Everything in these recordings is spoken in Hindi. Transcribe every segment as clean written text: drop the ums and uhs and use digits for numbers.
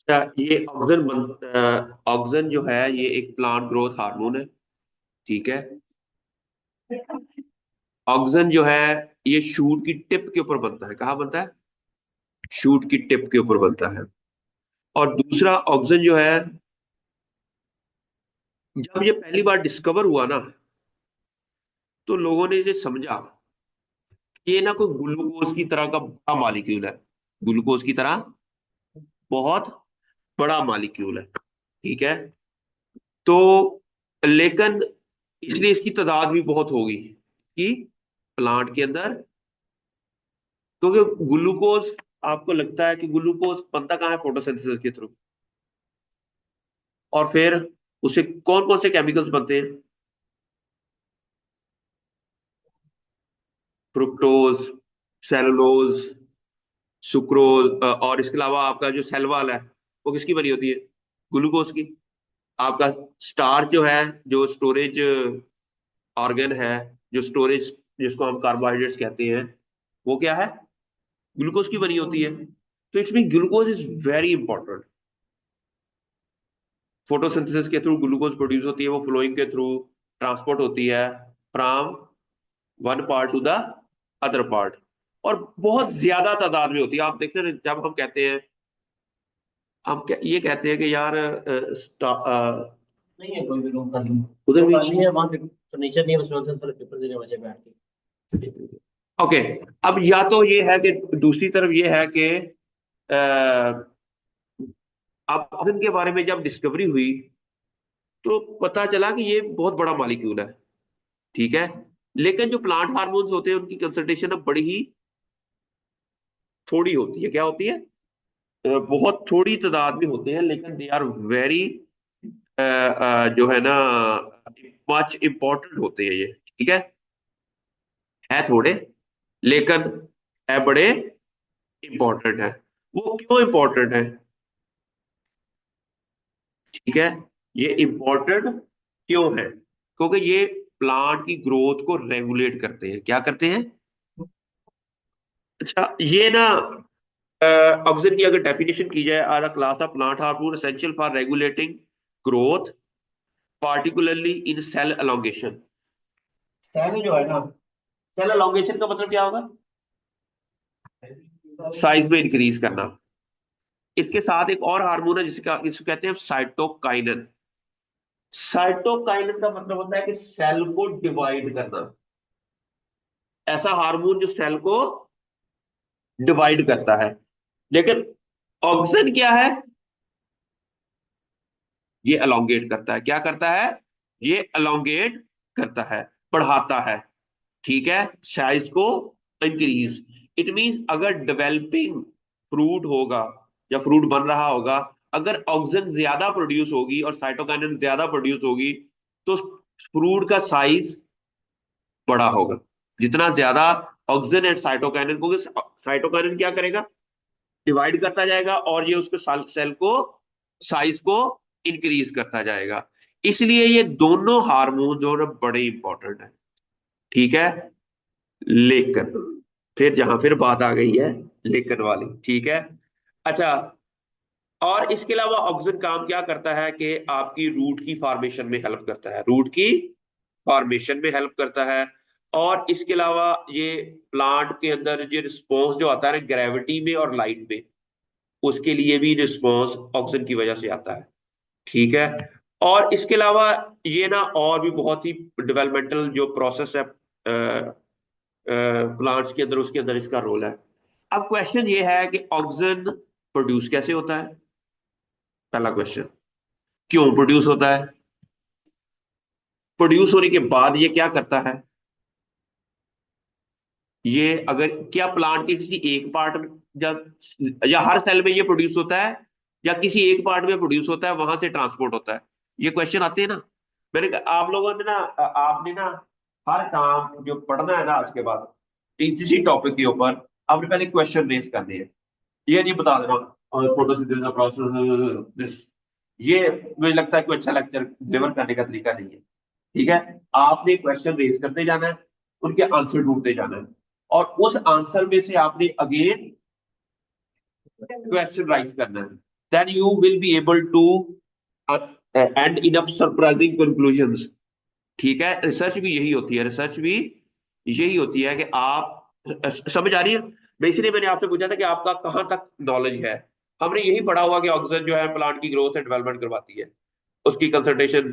ये ऑक्सिन जो है ये एक प्लांट ग्रोथ हार्मोन है। ठीक है। ऑक्सिन जो है ये शूट की टिप के ऊपर बनता है। कहाँ बनता है? शूट की टिप के ऊपर बनता है। और दूसरा ऑक्सिन जो है, जब ये पहली बार डिस्कवर हुआ ना, तो लोगों ने ये समझा कि ये ना कोई ग्लूकोज की तरह का बड़ा मॉलिक्यूल है। ग्लूकोज की तरह बहुत बड़ा मॉलिक्यूल है। ठीक है। तो लेकिन इसलिए इसकी तादाद भी बहुत होगी कि प्लांट के अंदर, क्योंकि ग्लूकोज, आपको लगता है कि ग्लूकोज बनता कहाँ है? फोटोसिंथेसिस के थ्रू। और फिर उससे कौन कौन से केमिकल्स बनते हैं? फ्रुक्टोज, सेलुलोज, सुक्रोज, और इसके अलावा आपका जो सेल वॉल है वो किसकी बनी होती है? ग्लूकोज की। आपका स्टार्च जो है, जो स्टोरेज ऑर्गन है, जो स्टोरेज, जिसको हम कार्बोहाइड्रेट्स कहते हैं, वो क्या है? ग्लूकोज की बनी होती है। तो इसमें glucose is very important. Photosynthesis के थ्रू ग्लूकोज प्रोड्यूस होती है, वो फ्लोइंग के थ्रू ट्रांसपोर्ट होती है from one part two the other part. और बहुत ज्यादा तादाद में होती है। आप देखते हैं जब हम कहते हैं, ये कहते हैं कि यार नहीं है कोई भी रूम खाली, उधर वो भी। खाली है वहाँ पे, फर्नीचर नहीं है, उसमें से सारे पेपर देने बचे बैठ के। ओके। अब या तो ये है कि दूसरी तरफ ये है कि अब के बारे में जब डिस्कवरी हुई तो पता चला कि ये बहुत बड़ा मॉलिक्यूल है। ठीक है। लेकिन जो प्लांट हार्मोन्स होते हैं उनकी कंसंट्रेशन अब बड़ी ही थोड़ी होती है। क्या होती है? बहुत थोड़ी तादाद में होते हैं, लेकिन दे आर वेरी, जो है ना, मच इम्पोर्टेंट होते हैं ये। ठीक है थोड़े, लेकिन है बड़े इंपॉर्टेंट है। वो क्यों इंपॉर्टेंट है? ठीक है। ये इंपॉर्टेंट क्यों है? क्योंकि ये प्लांट की ग्रोथ को रेगुलेट करते हैं। क्या करते हैं? अच्छा, ये ना, ऑक्सीजन की अगर डेफिनेशन की जाए, are a class of plant hormone essential for regulating growth, particularly in cell elongation. Cell जो है ना, सेल एलोंगेशन का मतलब क्या होगा? साइज में इंक्रीज करना। इसके साथ एक और हार्मोन है जिसका इसको कहते हैं साइटोकाइनन। साइटोकाइनन का मतलब होता है कि सेल को डिवाइड करना। ऐसा हार्मोन जो सेल को डिवाइड करता है। लेकिन ऑक्सीजन क्या है? ये अलोंगेट करता है। क्या करता है? ये अलोंगेट करता है, बढ़ाता है। ठीक है। साइज को इंक्रीज। इट मींस अगर डेवलपिंग फ्रूट होगा या फ्रूट बन रहा होगा, अगर ऑक्सीजन ज्यादा प्रोड्यूस होगी और साइटोकाइनिन ज्यादा प्रोड्यूस होगी, तो फ्रूट का साइज बड़ा होगा। जितना ज्यादा ऑक्सीजन एंड साइटोकाइनिन, क्योंकि साइटोकाइनिन क्या करेगा? डिवाइड करता जाएगा और ये उसको सेल को, साइज को इंक्रीज करता जाएगा। इसलिए ये दोनों हार्मोन जो है बड़े इंपॉर्टेंट है। ठीक है। लेकिन फिर बात आ गई है लेकिन वाली। ठीक है। अच्छा, और इसके अलावा ऑक्सीजन काम क्या करता है कि आपकी रूट की फॉर्मेशन में हेल्प करता है। रूट की फॉर्मेशन में हेल्प करता है। और इसके अलावा ये प्लांट के अंदर जो रिस्पॉन्स जो आता है ना, ग्रेविटी में और लाइट में, उसके लिए भी रिस्पॉन्स ऑक्सीजन की वजह से आता है। ठीक है। और इसके अलावा ये ना और भी बहुत ही डेवलपमेंटल जो प्रोसेस है प्लांट्स के अंदर, उसके अंदर इसका रोल है। अब क्वेश्चन ये है कि ऑक्सीजन प्रोड्यूस कैसे होता है? पहला क्वेश्चन, क्यों प्रोड्यूस होता है? प्रोड्यूस होने के बाद ये क्या करता है? ये अगर क्या प्लांट के किसी एक पार्ट में, या हर सेल में ये प्रोड्यूस होता है, या किसी एक पार्ट में प्रोड्यूस होता है, वहां से ट्रांसपोर्ट होता है? ये क्वेश्चन आते हैं ना। मैंने कहा आप लोगों ने ना, आपने ना हर काम जो पढ़ना है ना आज के बाद इसी टॉपिक के ऊपर, आपने पहले क्वेश्चन रेज करने हैं। ये नहीं बता देना फोटोसिंथेसिस प्रोसेस दिस। ये मुझे लगता है कोई अच्छा लेक्चर डिलीवर करने का तरीका नहीं है। ठीक है। आपने क्वेश्चन रेज करते जाना है, उनके आंसर ढूंढते जाना है, और उस आंसर में से आपने अगेन क्वेश्चन राइज करना है। then you will be able to end enough surprising conclusions. ठीक है, रिसर्च भी यही होती है, रिसर्च भी यही होती है कि आप समझ आ रही है। मैं इसलिए मैंने आपसे पूछा था कि आपका कहाँ तक नॉलेज है। हमने यही पढ़ा हुआ कि ऑक्सीजन जो है प्लांट की ग्रोथ एंड डेवलपमेंट करवाती है, उसकी कंसंट्रेशन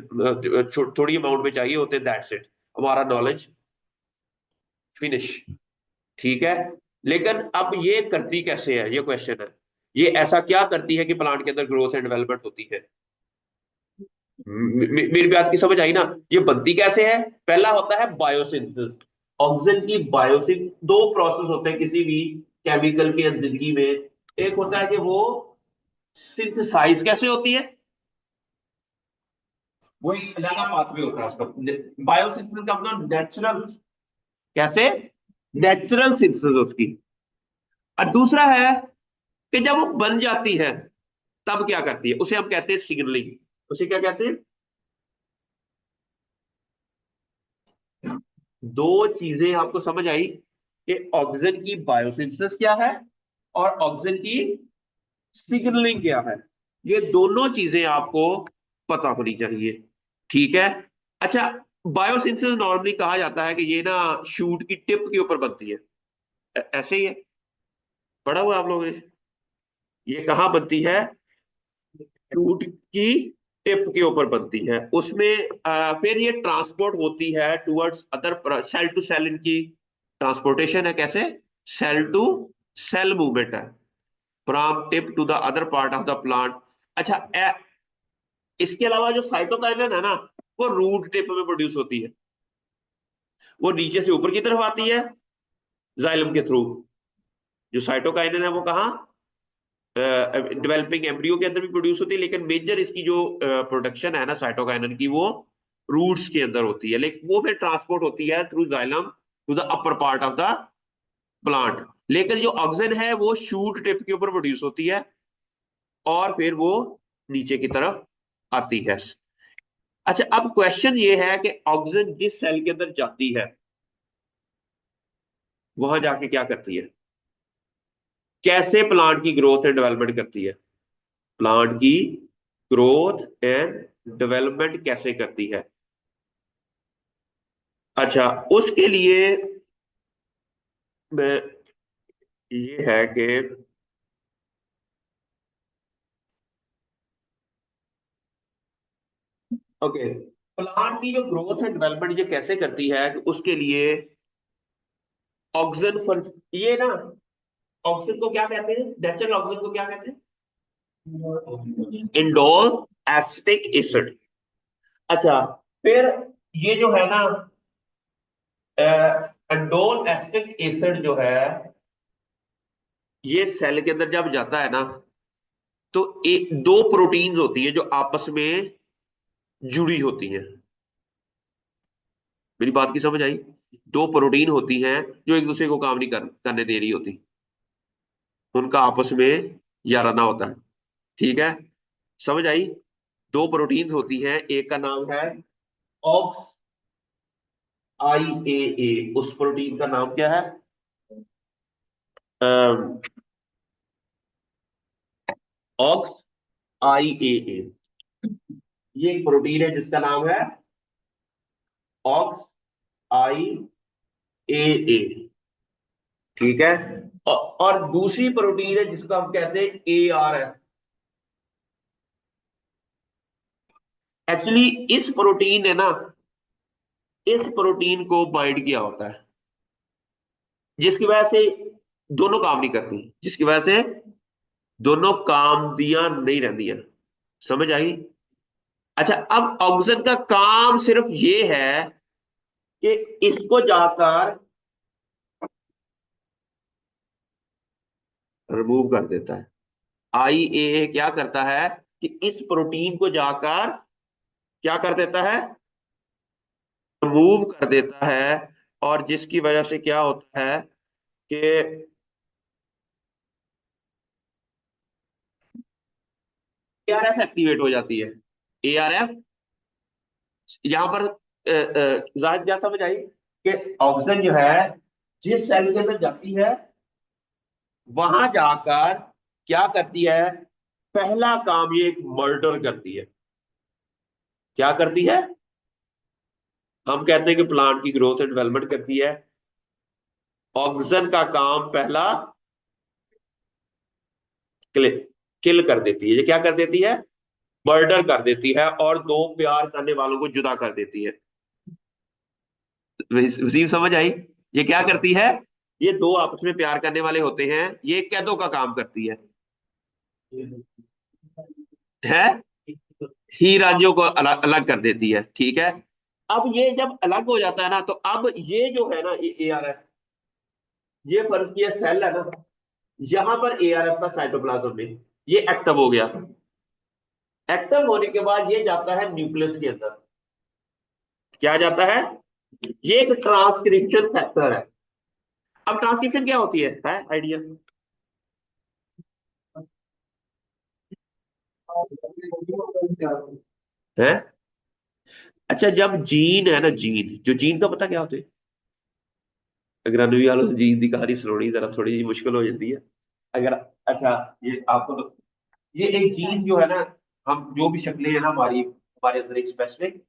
थोड़ी अमाउंट में चाहिए होते हैं, दैट्स इट, हमारा नॉलेज फिनिश। ठीक है, लेकिन अब ये करती कैसे है, ये क्वेश्चन है। ये ऐसा क्या करती है कि प्लांट के अंदर ग्रोथ एंड डेवलपमेंट होती है। मेरी बात की समझ आई ना। ये बनती कैसे है? पहला होता है बायोसिंथेसिस। ऑक्सीजन की बायोसिन, दो प्रोसेस होते हैं किसी भी केमिकल की जिंदगी में। एक होता है कि वो सिंथेसाइज कैसे होती है, वही अलग पाथवे होता है उसका। बायोसिंथेसिस का मतलब नेचुरल, कैसे, नेचुरल सिंथेसिस उसकी। और दूसरा है कि जब वो बन जाती है तब क्या करती है, उसे हम कहते हैं सिग्नलिंग। उसे क्या कहते हैं? दो चीजें आपको समझ आई कि ऑक्सीजन की बायोसिंथेसिस क्या है और ऑक्सीजन की सिग्नलिंग क्या है। ये दोनों चीजें आपको पता होनी चाहिए। ठीक है। अच्छा, बायोसिंथेसिस नॉर्मली कहा जाता है कि ये ना शूट की टिप के ऊपर बनती है। ऐसे ही है, पढ़ा हुआ आप लोगों ने। ये कहाँ बनती है? शूट की टिप के ऊपर बनती है उसमें। फिर ये ट्रांसपोर्ट होती है towards other cell to cell, इनकी ट्रांसपोर्टेशन है कैसे, सेल टू सेल मूवमेंट है, from tip to the other part of the plant. अच्छा, इसके अलावा जो साइटोकाइनेसिस है ना, वो रूट टिप में प्रोड्यूस होती है। वो नीचे से ऊपर की तरफ आती है जाइलम के थ्रू। जो साइटोकाइनेसिस है वो कहाँ, डेवलपिंग एम्ब्रियो के अंदर भी प्रोड्यूस होती है, लेकिन मेजर इसकी जो प्रोडक्शन है ना साइटोकाइनेसिस की, वो रूट्स के अंदर होती है, लेकिन वो फिर ट्रांसपोर्ट होती है through xylem to the upper part of the plant. लेकिन जो ऑक्सीजन है वो शूट टिप के ऊपर प्रोड्यूस होती है और फिर वो नीचे की तरफ आती है। अच्छा, अब क्वेश्चन ये है कि ऑक्सीजन जिस सेल के अंदर जाती है वहां जाके क्या करती है, कैसे प्लांट की ग्रोथ एंड डेवलपमेंट करती है, प्लांट की ग्रोथ एंड डेवलपमेंट कैसे करती है। अच्छा, उसके लिए मैं, ये है कि ओके, प्लांट की जो ग्रोथ एंड डेवलपमेंट ये कैसे करती है कि उसके लिए ऑक्सीजन ये ना, ऑक्सीजन को क्या कहते हैं, नेचुरल ऑक्सीजन को क्या कहते हैं, इंडोल एसिटिक एसिड। अच्छा, फिर ये जो है ना, इंडोल एसिटिक एसिड जो है, ये सेल के अंदर जब जाता है ना, तो एक दो प्रोटीन्स होती है जो आपस में जुड़ी होती हैं। मेरी बात की समझ आई? दो प्रोटीन होती हैं जो एक दूसरे को काम नहीं करने दे रही होती, उनका आपस में याराना होता है। ठीक है, समझ आई? दो प्रोटीन्स होती हैं, एक का नाम है ऑक्स आई ए ए, उस प्रोटीन का नाम क्या है, ऑक्स आई ए ए। ये एक प्रोटीन है जिसका नाम है ऑक्स आई ए ए। ठीक है, और दूसरी प्रोटीन है जिसको हम कहते हैं ए आर एफ। एक्चुअली इस प्रोटीन ने ना, इस प्रोटीन को बाइंड किया होता है, जिसकी वजह से दोनों काम नहीं करती, जिसकी वजह से दोनों काम दिया नहीं रहती है। समझ आई? अच्छा, अब ऑक्सीजन का काम सिर्फ ये है कि इसको जाकर रिमूव कर देता है। आई ए क्या करता है कि इस प्रोटीन को जाकर क्या कर देता है, रिमूव कर देता है। और जिसकी वजह से क्या होता है कि एआरएफ एक्टिवेट हो जाती है। एआरएफ यहां पर जाहिर क्या समझ आई कि ऑक्सीजन जो है जिस सेल के अंदर जाती है वहां जाकर क्या करती है, पहला काम ये एक मर्डर करती है। क्या करती है? हम कहते हैं कि प्लांट की ग्रोथ एंड डेवलपमेंट करती है। ऑक्सीजन का काम पहला किल किल कर देती है। ये क्या कर देती है? मर्डर कर देती है, और दो प्यार करने वालों को जुदा कर देती है। वसीम समझ आई? ये क्या करती है? ये दो आपस में प्यार करने वाले होते हैं, ये कैदों का काम करती है ही राज्यों को अलग अलग कर देती है। ठीक है। अब ये जब अलग हो जाता है ना, तो अब ये जो है ना, ये ARF, ये फर्ज किया सेल है ना, यहां पर ARF का साइटोप्लाज्म में ये एक्टिव हो गया। एक्टिव होने के बाद ये जाता है न्यूक्लियस के अंदर। क्या जाता है? ये एक ट्रांसक्रिप्शन फैक्टर है। अब ट्रांसक्रिप्शन क्या होती है आइडिया है? अच्छा, जब जीन है ना, जीन, जो जीन का पता क्या होता है? अगर अनुभवी वालों ने जीन की कहानी सुनानी जरा थोड़ी सी मुश्किल हो जाती है। अगर, अच्छा, ये आपको तो, ये एक जीन जो है ना, हम जो भी शक्लें हैं ना हमारी, हमारे अंदर एक स्पेसिफिक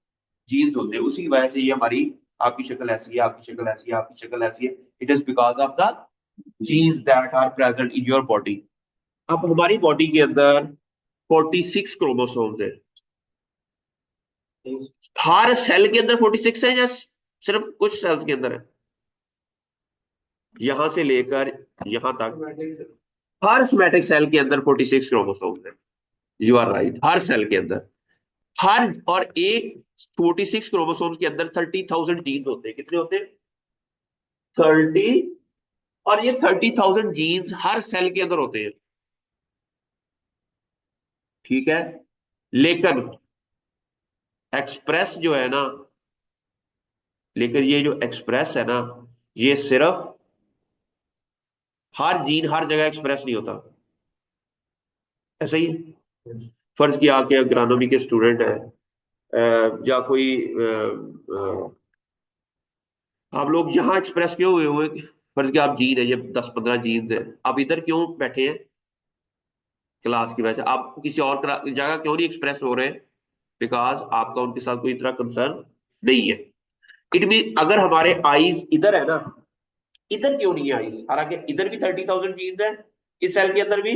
जीन्स होते हैं, उसी की वजह से ये हमारी, आपकी शक्ल ऐसी है, आपकी शक्ल ऐसी है, आपकी शक्ल ऐसी है। It is because of the genes that are present in your body. अब हमारी बॉडी के अंदर 46 क्रोमोसोम्स है। हर सेल के अंदर 46 है, या सिर्फ कुछ सेल्स के अंदर है? यहां से लेकर यहां तक हर सोमैटिक सेल के अंदर 46 क्रोमोसोम्स है। यू आर राइट, हर सेल के अंदर। हर, और एक 46 क्रोमोसोम्स के अंदर 30,000 जीन्स होते हैं। कितने होते हैं? 30। और ये 30,000 जीन्स हर सेल के अंदर होते हैं। ठीक है। लेकिन एक्सप्रेस जो है ना, लेकिन ये जो एक्सप्रेस है ना, ये सिर्फ, हर जीन हर जगह एक्सप्रेस नहीं होता। ऐसा ही है। फर्ज किया कि एग्रोनॉमी के स्टूडेंट है, या कोई आप लोग यहाँ एक्सप्रेस क्यों हुए हुए? फर्ज किया आप जीन है, ये 10-15 जीन्स है, आप इधर क्यों बैठे हैं? क्लास की वजह से आप किसी और जगह क्यों नहीं एक्सप्रेस हो रहे? बिकॉज आपका उनके साथ कोई इतना कंसर्न नहीं है। इट मीन अगर हमारे आईज इधर है ना, इधर क्यों नहीं है आईज? हालांकि इधर भी 30,000 जीन्स है, इस सेल के अंदर भी,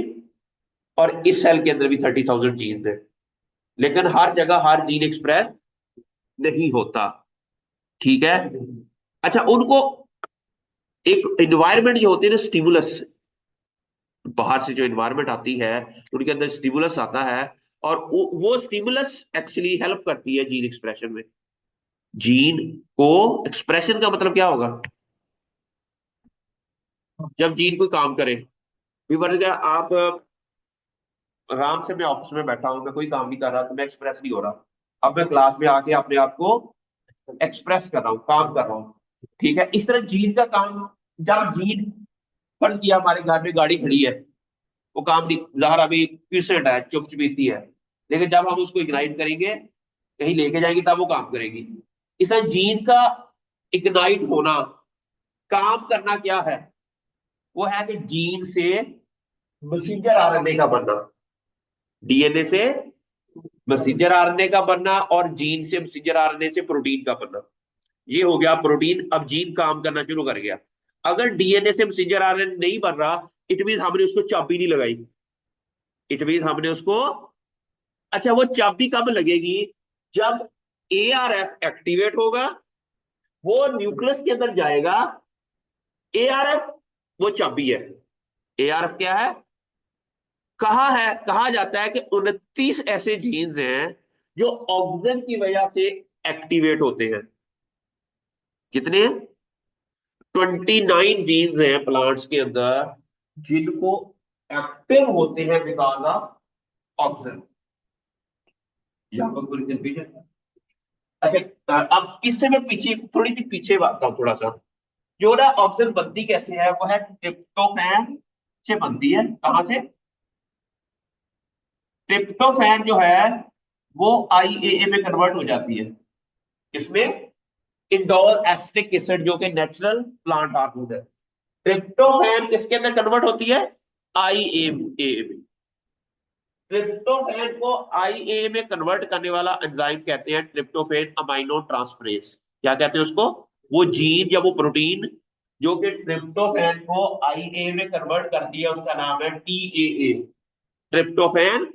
और इस सेल के अंदर भी 30,000 जीन्स है। लेकिन हर जगह हर जीन एक्सप्रेस नहीं होता। ठीक है। अच्छा, उनको एक इन्वायरमेंट जो होती है ना, स्टिमुलस, बाहर से जो इन्वायरमेंट आती है, उनके अंदर स्टिमुलस आता है, और वो स्टिमुलस एक्चुअली हेल्प करती है जीन एक्सप्रेशन में। जीन को एक्सप्रेशन का मतलब क्या होगा? जब जीन कोई काम करे। विवर्त क्या आप, आराम से मैं ऑफिस में बैठा हूं, मैं कोई काम नहीं कर रहा, तो मैं एक्सप्रेस नहीं हो रहा। अब मैं क्लास में आके अपने आप को एक्सप्रेस कर रहा हूँ, काम कर रहा हूँ। ठीक है। इस तरह जीन का काम, जब जीन, फर्ज किया हमारे घर में गाड़ी खड़ी है, वो काम नहीं, जहर अभी क्यूसेंट है, चुपचुपीती है, लेकिन जब हम उसको इग्नाइट करेंगे, कहीं लेके जाएंगे, तब वो काम करेगी। इस तरह जीन का इग्नाइट होना, काम करना क्या है? वो है कि जीन से मैसेंजर आरएनए का बनना, डीएनए से मैसेंजर आरएनए का बनना, और जीन से मैसेंजर आरएनए से प्रोटीन का बनना। ये हो गया प्रोटीन। अब जीन काम करना शुरू कर गया। अगर डीएनए से मैसेंजर आरएनए नहीं बन रहा, इट मीन हमने उसको चाबी नहीं लगाई। इट मीन हमने उसको, अच्छा, वो चाबी कब लगेगी? जब ARF एक्टिवेट होगा, वो न्यूक्लियस के अंदर जाएगा। ARF वो चाबी है। ARF क्या है? कहा है, कहा जाता है कि 29 ऐसे जीन्स हैं जो ऑक्सीजन की वजह से एक्टिवेट होते हैं। कितने? 29 जीन्स हैं प्लांट्स के अंदर, जिनको एक्टिव होते हैं बिकॉज ऑफ ऑक्सीजन। यहां पर कोई कंफ्यूजन? अच्छा, अब इससे मैं पीछे, थोड़ी सी पीछे बात हूँ थोड़ा सा। जो ना ऑक्सीजन बनती कैसे है, वो है ट्रिप्टोफैन से बनती है। कहां से? ट्रिप्टोफैन जो है, वो IAA में कन्वर्ट हो जाती है। इसमें इंडोल एसिटिक एसिड, जो कि नेचुरल प्लांट हार्मोन है। ट्रिप्टोफैन किसके अंदर कन्वर्ट होती है? IAA में। ट्रिप्टोफैन को आईए में कन्वर्ट करने वाला एंजाइम कहते हैं ट्रिप्टोफैन अमाइनो ट्रांसफरेज। क्या कहते हैं उसको? वो जीन या वो प्रोटीन जो कि ट्रिप्टोफैन को आईए में कन्वर्ट कर दिया, उसका नाम है TAA, tryptophan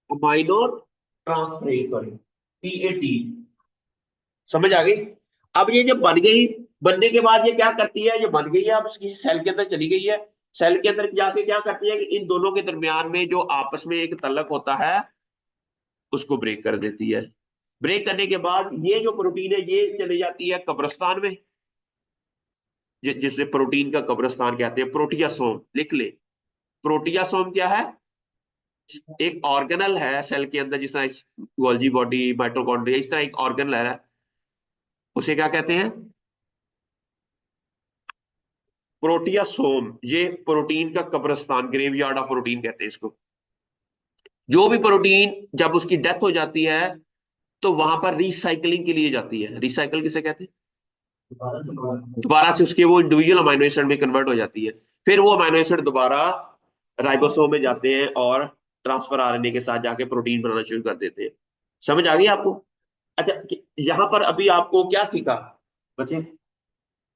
amino transferase, sorry TAT. समझ आ गई? अब ये जब बन गई, बनने के बाद ये क्या करती है, ये बन गई है, अब किसी सेल के अंदर चली गई है। सेल के अंदर जाके क्या करती है कि इन दोनों के दरमियान में जो आपस में एक तलक होता है उसको ब्रेक कर देती है। ब्रेक करने के बाद ये जो प्रोटीन है ये चली जाती है कब्रिस्तान में, जिसे प्रोटीन का कब्रिस्तान कहते हैं, प्रोटियासोम। लिख ले, प्रोटियासोम क्या है? एक ऑर्गेनल है सेल के अंदर, जिस तरह गोल्जी बॉडी, माइटोकॉन्ड्रिया, इस तरह एक ऑर्गेनल है, उसे क्या कहते हैं? प्रोटियासोम। ये प्रोटीन का कब्रिस्तान, ग्रेवयार्ड ऑफ प्रोटीन कहते हैं इसको। जो भी प्रोटीन जब उसकी डेथ हो जाती है तो वहां पर रिसाइकलिंग के लिए जाती है। रिसाइकल किसे कहते हैं? दोबारा से दोबारा। दोबारा से उसके वो इंडिविजुअल अमाइनो एसिड में कन्वर्ट हो जाती है। फिर वो अमाइनो एसिड दोबारा राइबोसोम में जाते हैं और ट्रांसफर आरएनए के साथ जाके प्रोटीन बनाना शुरू कर देते हैं। समझ आ गई आपको? अच्छा, यहां पर अभी आपको क्या सीखा बच्चे?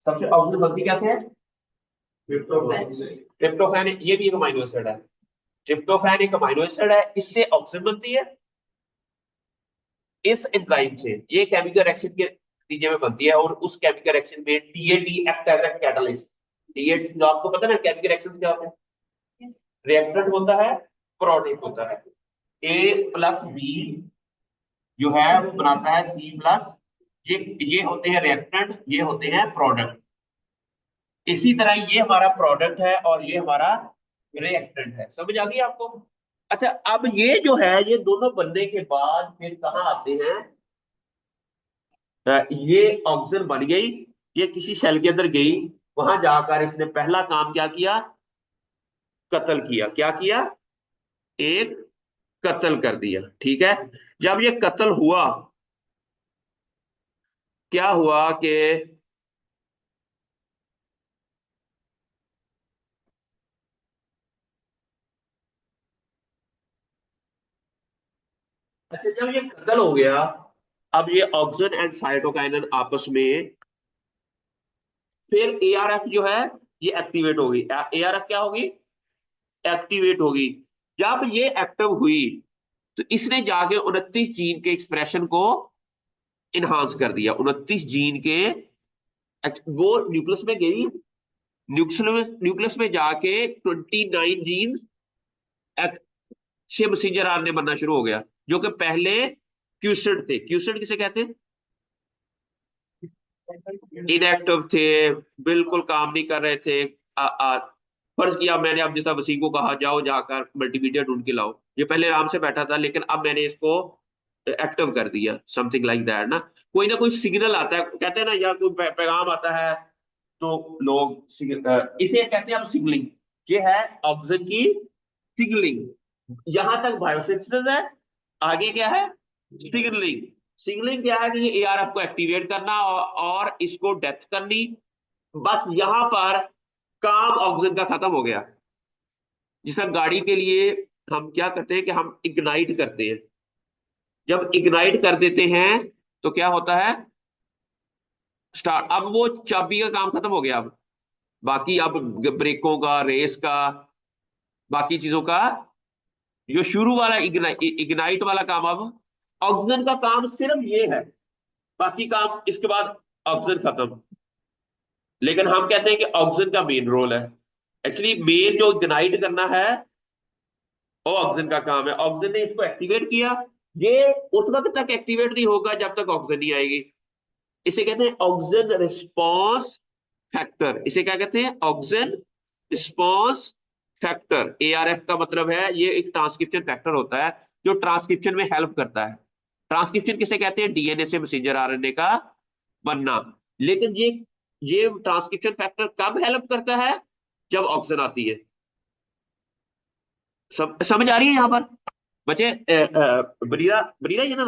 सबसे ऑक्सीजन बनती कैसे है? ट्रिप्टोफैन से। ट्रिप्टोफैन ये भी एक अमाइनो एसिड है। ट्रिप्टोफैन एक अमाइनो एसिड है, इससे ऑक्सीजन बनती है इस एंजाइम से। ये केमिकल रिएक्शन के नतीजे में बनती है, और उस केमिकल रिएक्शन में TAT act as a catalyst. TAT जो आपको पता है ना केमिकल रिएक्शन क्या होते हैं? रिएक्टेंट होता है, प्रोडक्ट होता है। ए प्लस बी जो है बनाता है सी प्लस। ये होते हैं रिएक्टेंट, ये होते हैं प्रोडक्ट। इसी तरह ये हमारा प्रोडक्ट है और ये हमारा रिएक्टेंट है। समझ आ गई आपको? अच्छा, अब ये जो है ये दोनों बनने के बाद फिर कहाँ आते हैं? ये ऑक्सीजन बन गई, ये किसी सेल के अंदर गई, वहां जाकर इसने पहला काम क्या किया? कत्ल किया। क्या किया? एक कत्ल कर दिया। ठीक है। जब ये कत्ल हुआ, क्या हुआ कि अच्छा, जब ये कत्ल हो गया, अब ये ऑक्सीजन एंड साइटोकाइनन आपस में, फिर एआरएफ जो है ये एक्टिवेट होगी। एआरएफ क्या होगी? एक्टिवेट होगी। जब ये एक्टिव हुई तो इसने जाके 29 जीन के एक्सप्रेशन को इनहांस कर दिया। 29 जीन के वो न्यूक्लियस में गई, न्यूक्लियस में जाके 29 जीन से मैसेंजर आरएनए बनना शुरू हो गया, जो कि पहले क्यूसिड थे। क्यूसिड किसे कहते हैं? इनएक्टिव थे, बिल्कुल काम नहीं कर रहे थे। फर्ज किया मैंने, अब जैसा वसीम को कहा जाओ जाकर मल्टीमीडिया ढूंढ के लाओ, ये पहले आराम से बैठा था, लेकिन अब मैंने इसको एक्टिव कर दिया, समथिंग लाइक दैट ना कोई सिग्नल आता है, कहते हैं ना, या कोई पैगाम आता है तो लोग इसे कहते हैं अब सिग्नलिंग। ये है ऑक्सीजन की सिग्नलिंग। यहां तक बायोसिंथेसिस है, आगे क्या है? सिग्नलिंग। सिग्नलिंग क्या है कि ये एआरएफ को एक्टिवेट करना और इसको डेथ करनी। बस यहां पर काम ऑक्सीजन का खत्म हो गया। जिसका गाड़ी के लिए हम क्या करते हैं कि हम इग्नाइट करते हैं। जब इग्नाइट कर देते हैं तो क्या होता है? स्टार्ट। अब वो चाबी का काम खत्म हो गया। अब बाकी अब ब्रेकों का, रेस का, बाकी चीजों का जो शुरू वाला इग्नाइट वाला काम, अब ऑक्सीजन का काम सिर्फ ये है। बाकी काम इसके बाद ऑक्सीजन खत्म। लेकिन हम कहते हैं कि ऑक्सीजन का मेन रोल है। एक्चुअली मेन जो इग्नाइट करना है वो ऑक्सीजन का काम है। ऑक्सीजन ने इसको एक्टिवेट किया। ये उस वक्त तक एक्टिवेट नहीं होगा जब तक ऑक्सीजन नहीं आएगी। इसे कहते हैं ऑक्सीजन रिस्पॉन्स फैक्टर। इसे क्या कहते हैं? Oxygen response factor. एआरएफ का मतलब है ये एक ट्रांसक्रिप्शन फैक्टर होता है जो ट्रांसक्रिप्शन में हेल्प करता है। ट्रांसक्रिप्शन किसे कहते हैं? डीएनए से मैसेंजर आरएनए का बनना। लेकिन ये ट्रांसक्रिप्शन फैक्टर कब हेल्प करता है? जब ऑक्सीजन आती है। समझ आ रही है यहां पर बच्चे? बरीरा, बरीरा ही है ना?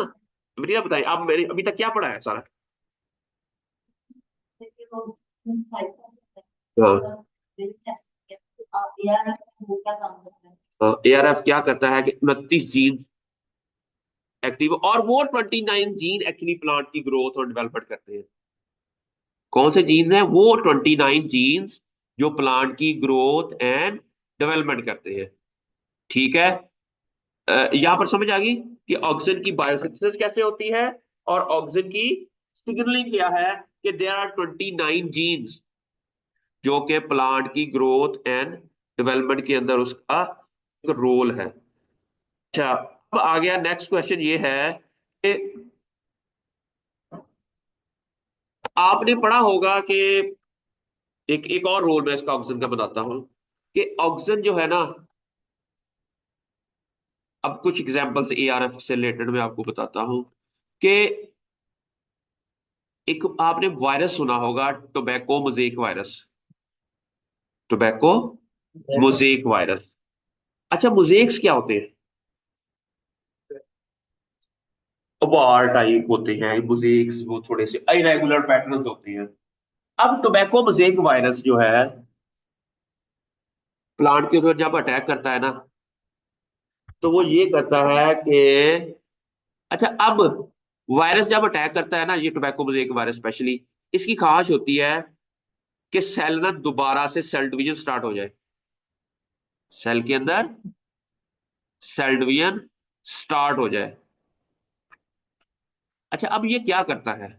बरीरा बताइए आप, मेरे अभी तक क्या पढ़ा है सारा? हाँ। ARF क्या करता है कि 29 जीन एक्टिव, और वो 29 जीन एक्चुअली प्लांट की ग्रोथ और डेवलपमेंट करते हैं। कौन से जीन्स हैं वो? 29 जीन्स जो प्लांट की ग्रोथ एंड डेवलपमेंट करते हैं। ठीक है। यहां पर समझ आ गई कि ऑक्सीजन की बायोसिंथेसिस कैसे होती है और ऑक्सीजन की सिग्नलिंग क्या है, कि देयर आर 29 जीन्स जो कि प्लांट की ग्रोथ एंड डेवलपमेंट के अंदर उसका एक रोल है। अच्छा, अब आ गया नेक्स्ट क्वेश्चन, ये है कि आपने पढ़ा होगा कि एक एक और रोल मैं इसका ऑक्सीजन का बताता हूं, कि ऑक्सीजन जो है ना, अब कुछ एग्जांपल्स ARF से रिलेटेड मैं आपको बताता हूं कि एक आपने वायरस सुना होगा, tobacco mosaic virus. Tobacco mosaic virus. अच्छा, मोजेक्स क्या होते हैं? बार टाइप होते हैं मोजेक्स, वो थोड़े से इरेगुलर पैटर्न्स होते हैं। अब टोबैको मोजेक वायरस जो है प्लांट के ऊपर जब अटैक करता है ना, तो वो ये करता है कि, अच्छा अब वायरस जब अटैक करता है ना, ये टोबैको मोजेक वायरस स्पेशली, इसकी खास होती है कि सेल ना दोबारा से सेल डिवीजन स्टार्ट हो जाए। सेल के अंदर सेल डिवीजन स्टार्ट हो जाए। अच्छा, अब ये क्या करता है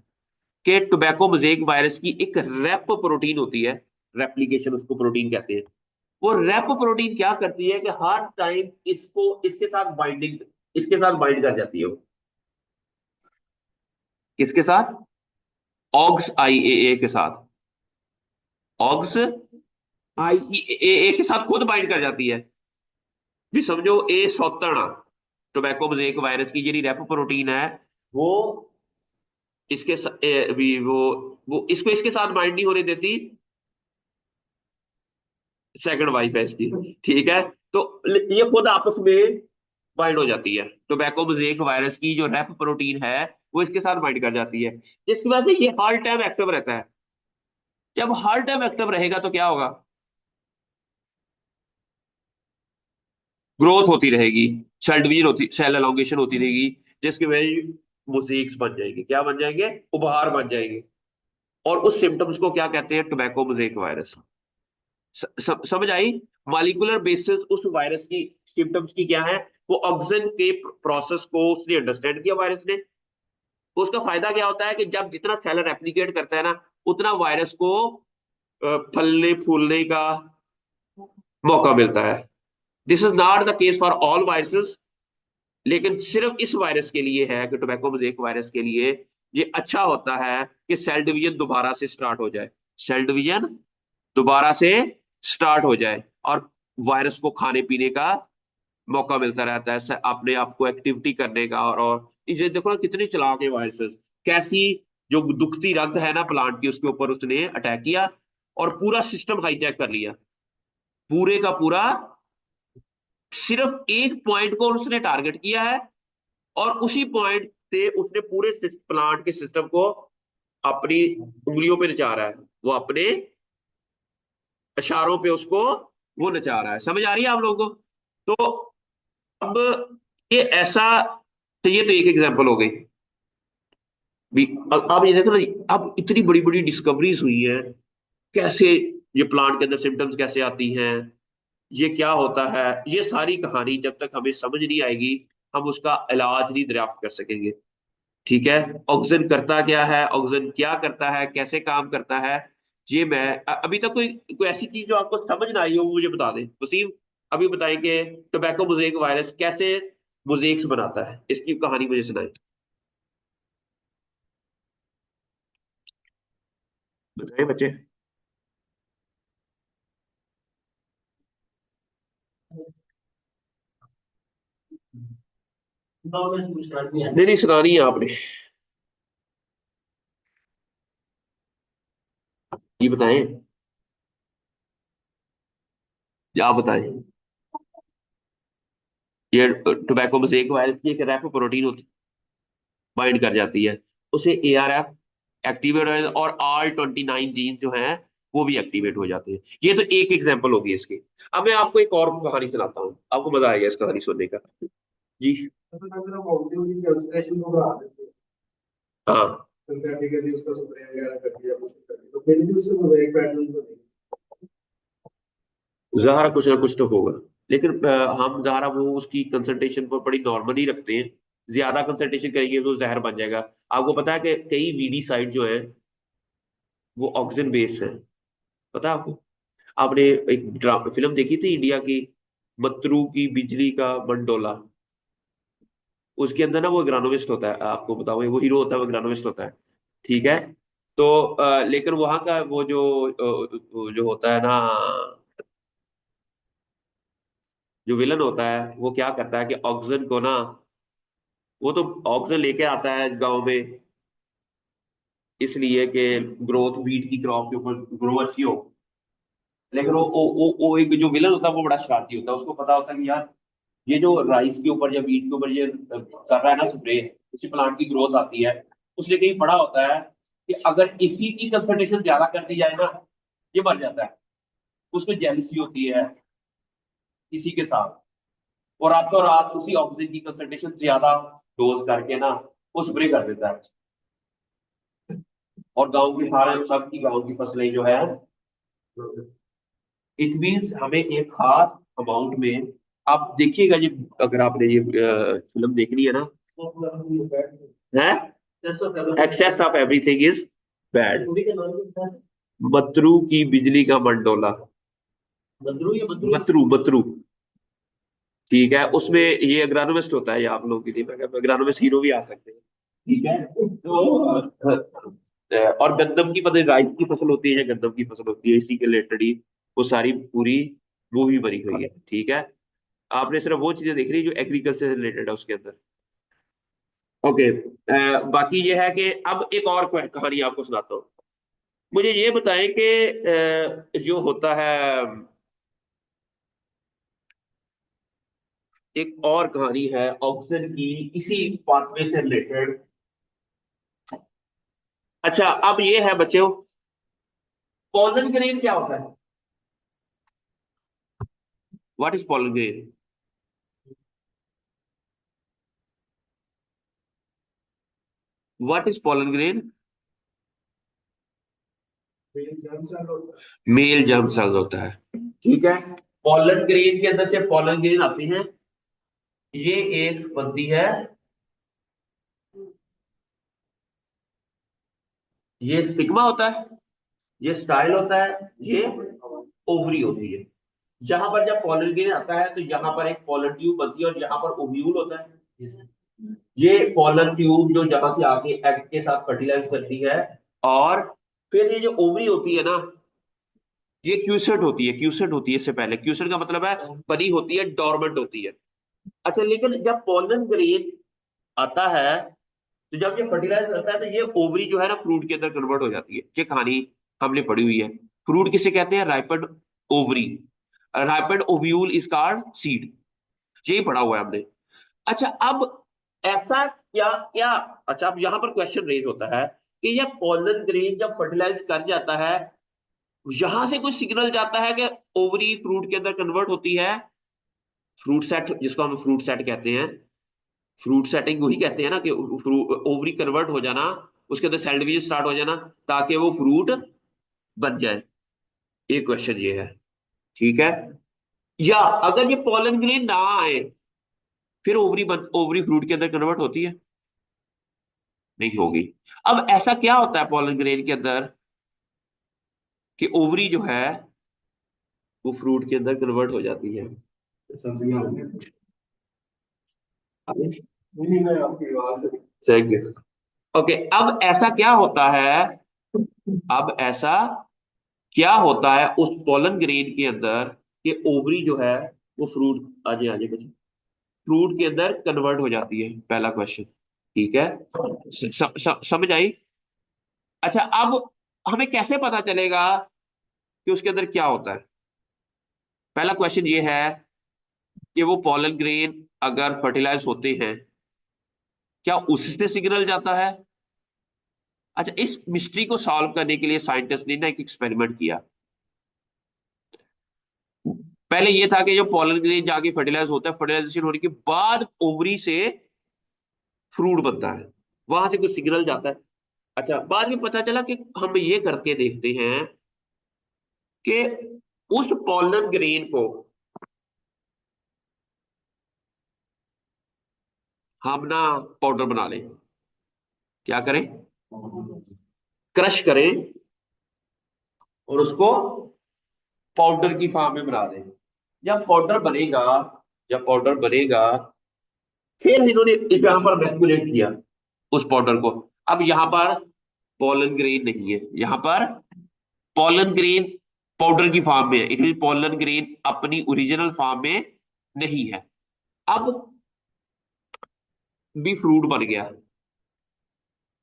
कि टोबैको मोजेक वायरस की एक रेप प्रोटीन होती है, रेप्लिकेशन उसको प्रोटीन कहते हैं। वो रेप प्रोटीन क्या करती है कि हर टाइम इसको इसके साथ बाइंडिंग, इसके साथ बाइंड कर जाती है वो। किसके साथ? ऑक्स IAA के साथ। ऑक्स IAA के साथ खुद बाइंड कर जाती है। भी समझो A17 टोबैको मोजेक वायरस की ਜਿਹੜੀ रेप प्रोटीन है, वो भी वो इसको इसके साथ बाइंड नहीं होने देती। सेकंड वाइफ है इसकी। ठीक है। तो ये खुद आपस में बाइंड हो जाती है। टोबैको मोजेक वायरस की जो रेप प्रोटीन है वो इसके साथ बाइंड कर जाती है, जिसकी वजह से ये हर टाइम एक्टिव रहता है। जब हर टाइम एक्टिव रहेगा तो क्या होगा? ग्रोथ होती रहेगी, सेल डिवीजन होती, सेल एलोंगेशन होती रहेगी, जिसकी वजह से मोजेक्स बन जाएंगे। क्या बन जाएंगे? उपहार बन जाएंगे। और उस सिम्टम्स को क्या कहते हैं? Tobacco mosaic virus. समझ आई? मॉलिक्यूलर बेसिस उस वायरस की सिम्टम्स की क्या है? वो ऑक्सीजन के प्रोसेस को उसने अंडरस्टैंड किया वायरस ने। तो उसका फायदा क्या होता है कि जब जितना सेल रेप्लिकेट करता है ना, उतना वायरस को फलने फूलने का मौका मिलता है। This is not the case for all viruses, लेकिन सिर्फ इस वायरस के लिए है कि टोबैको मोज़ेक वायरस के लिए ये अच्छा होता है कि सेल डिवीजन दोबारा से स्टार्ट हो जाए। सेल डिवीजन दोबारा से स्टार्ट हो जाए और वायरस को खाने पीने का मौका मिलता रहता है, अपने आप को एक्टिविटी करने का। और इसे देखो ना, कितने चालाक है वायरसेस। कैसी जो दुखती रग है ना प्लांट की, उसके ऊपर उसने अटैक किया और पूरा सिस्टम हाईजैक कर लिया, पूरे का पूरा। सिर्फ एक पॉइंट को उसने टारगेट किया है और उसी पॉइंट से उसने पूरे प्लांट के सिस्टम को अपनी उंगलियों पे नचा रहा है। वो अपने इशारों पे उसको वो नचा रहा है। समझ आ रही है आप लोगों को? तो अब ये ऐसा, तो ये तो एक एग्जांपल हो गई भी। अब ये देखो ना, अब इतनी बड़ी बड़ी डिस्कवरीज हुई है, कैसे ये प्लांट के अंदर सिम्टम्स कैसे आती हैं, ये क्या होता है, ये सारी कहानी जब तक हमें समझ नहीं आएगी, हम उसका इलाज नहीं दरियाफ्त कर सकेंगे। ठीक है। ऑक्सीजन करता क्या है, ऑक्सीजन क्या करता है, कैसे काम करता है, ये मैं अभी तक कोई कोई ऐसी चीज जो आपको समझ ना आई हो वो मुझे बता दें वसीम। अभी बताएंगे टोबैको मोज़ेक वायरस कैसे मोज़ेक्स बनाता है, इसकी कहानी मुझे सुनाए। बताए बच्चे। नहीं नहीं, सुनानी है आपने। ये बताएं, या आप बताएं। ये टोबैको मोज़ेक वायरस की एक रैप प्रोटीन होती, बाइंड कर जाती है, उसे ARF एक्टिवेट हो, और ऑल 29 जीन जो हैं वो भी एक्टिवेट हो जाते हैं। ये तो एक एग्जांपल होगी इसकी। अब मैं आपको एक और कहानी सुनाता हूँ, आपको मजा आएगा इस कहानी सुनने का। जी। हाँ। ज़ाहरा कुछ ना कुछ तो होगा, लेकिन हम ज़ाहरा वो उसकी कंसंट्रेशन को बड़ी नॉर्मल ही रखते हैं। ज्यादा कंसंट्रेशन करेंगे तो जहर बन जाएगा। आपको पता है कि कई वीडी साइड जो है वो ऑक्सीजन बेस्ड है, पता है आपको? आपने एक फिल्म देखी थी इंडिया की, मत्रु की बिजली का मंडोला? उसके अंदर ना वो एग्रानोमिस्ट होता है, आपको बताओ, वो हीरो होता है, वो एग्रानोमिस्ट होता है। ठीक है। तो लेकिन वहां का वो जो होता है ना, जो विलन होता है, वो क्या करता है कि ऑक्सीजन को ना, वो तो ऑक्सीजन लेके आता है गांव में, इसलिए कि ग्रोथ, वीट की क्रॉप के ऊपर ग्रो अच्छी हो। लेकिन वो एक जो विलन होता है वो बड़ा शरारती होता है, उसको पता होता है कि यार ये जो राइस के ऊपर या वीट के ऊपर ये कर रहा है ना स्प्रे, उसी प्लांट की ग्रोथ आती है। उसने कहीं पढ़ा होता है कि अगर इसी की कंसंट्रेशन ज्यादा कर दी जाए ना, ये मर जाता है। उसको जेलसी होती है किसी के साथ, और रातों रात उसी ऑक्सीजन की कंसंट्रेशन ज्यादा डोज करके ना वो स्प्रे कर देता है, और गांव की सारे सबकी गांव की फसलें जो है। इट मीन्स हमें एक खास अमाउंट में, आप देखिएगा जी, अगर आपने ये फिल्म देखनी है ना, है excess of everything is bad, मत्रु की बिजली का मंडोला। मत्रु मत्रु। ठीक है, उसमें ये एग्रानोमिस्ट होता है, ये आप लोगों के लिए मैं एग्रानोमिस्ट हीरो भी आ सकते हैं। ठीक है। तो और गंदम की फसल, राइस की फसल होती है या गंदम की फसल होती है, इसी के रिलेटेड ही वो सारी पूरी मूवी बनी हुई है। ठीक है। आपने सिर्फ वो चीजें देख रही जो एग्रीकल्चर से रिलेटेड है उसके अंदर। ओके। बाकी ये है कि अब एक और कहानी आपको सुनाता हूँ। मुझे ये बताएं कि जो होता है, एक और कहानी है ऑक्सीजन की, इसी पाथवे से रिलेटेड। अच्छा, अब ये है बच्चों, पॉलन ग्रेन क्या होता है? What is pollen grain? What is pollen grain? Male germ cells होता है। ठीक है। पॉलन ग्रेन के अंदर से पॉलन ग्रेन आती हैं, ये एक बनती है, ये स्टिग्मा होता है, ये स्टाइल होता है, ये ओवरी होती है। जहां पर जब पॉलन ग्रेन आता है तो यहाँ पर एक पॉलन ट्यूब बनती है, और यहाँ पर ओव्यूल होता है। ये पॉलन ट्यूब जो जहां से आके एग के साथ फर्टिलाइज करती है, और फिर ये जो ओवरी होती है ना, ये क्यूसेट होती है, क्यूसेट होती है। इससे पहले क्यूसेट का मतलब है बनी होती है, डॉर्मेंट होती है। अच्छा, लेकिन जब पॉलन ग्रेन आता है, तो जब ये फर्टिलाइज करता है तो ये ओवरी जो है ना फ्रूट के अंदर कन्वर्ट हो जाती है। ये कहानी हमने पढ़ी हुई है। फ्रूट किसे कहते हैं? Ripened ovary. Ripened ovule is called seed. यही पढ़ा हुआ है हमने। अच्छा, अब ऐसा क्या क्या, अच्छा अब यहां पर क्वेश्चन रेज होता है कि यह पॉलन ग्रेन जब फर्टिलाइज कर जाता है, यहां से कुछ सिग्नल जाता है कि ओवरी फ्रूट के अंदर कन्वर्ट होती है। फ्रूट सेट, जिसको हम फ्रूट सेट कहते हैं, फ्रूट सेटिंग वही कहते हैं ना कि ओवरी कन्वर्ट हो जाना, उसके अंदर सेल डिवीजन स्टार्ट हो जाना, ताकि वो फ्रूट बन जाए। एक क्वेश्चन ये है। ठीक है। या अगर ये पॉलन ग्रेन ना आए, फिर ओवरी फ्रूट के अंदर कन्वर्ट होती है? नहीं होगी। अब ऐसा क्या होता है पॉलन ग्रेन के अंदर कि ओवरी जो है वो फ्रूट के अंदर कन्वर्ट हो जाती है? Thank you. ओके, अब ऐसा क्या होता है, अब ऐसा क्या होता है उस पॉलन ग्रेन के अंदर कि ओवरी जो है वो फ्रूट, आजे आजे बच्चे, फ्रूट के अंदर कन्वर्ट हो जाती है? पहला क्वेश्चन। ठीक है। समझ आई? अच्छा, अब हमें कैसे पता चलेगा कि उसके अंदर क्या होता है? पहला क्वेश्चन ये है कि वो पॉलन ग्रेन अगर फर्टिलाइज होते हैं, क्या उससे सिग्नल जाता है? अच्छा, इस मिस्ट्री को सॉल्व करने के लिए साइंटिस्ट ने ना एक एक्सपेरिमेंट किया। पहले ये था कि जो पॉलन ग्रेन जाके फर्टिलाइज होता है, फर्टिलाइजेशन होने के बाद ओवरी से फ्रूट बनता है, वहां से कुछ सिग्नल जाता है। अच्छा, बाद में पता चला कि हम ये करके देखते हैं कि उस पॉलन ग्रेन को हम ना पाउडर बना लें। क्या करें? क्रश करें और उसको पाउडर की फॉर्म में बना दें। जब पाउडर बनेगा, जब पाउडर बनेगा, फिर इन्होंने यहां पर मैनिपुलेट किया उस पाउडर को। अब यहां पर पॉलन ग्रेन नहीं है, यहां पर पॉलन ग्रेन पाउडर की फॉर्म में है, इट मीन पॉलन ग्रेन अपनी ओरिजिनल फॉर्म में नहीं है। अब भी फ्रूट बन गया।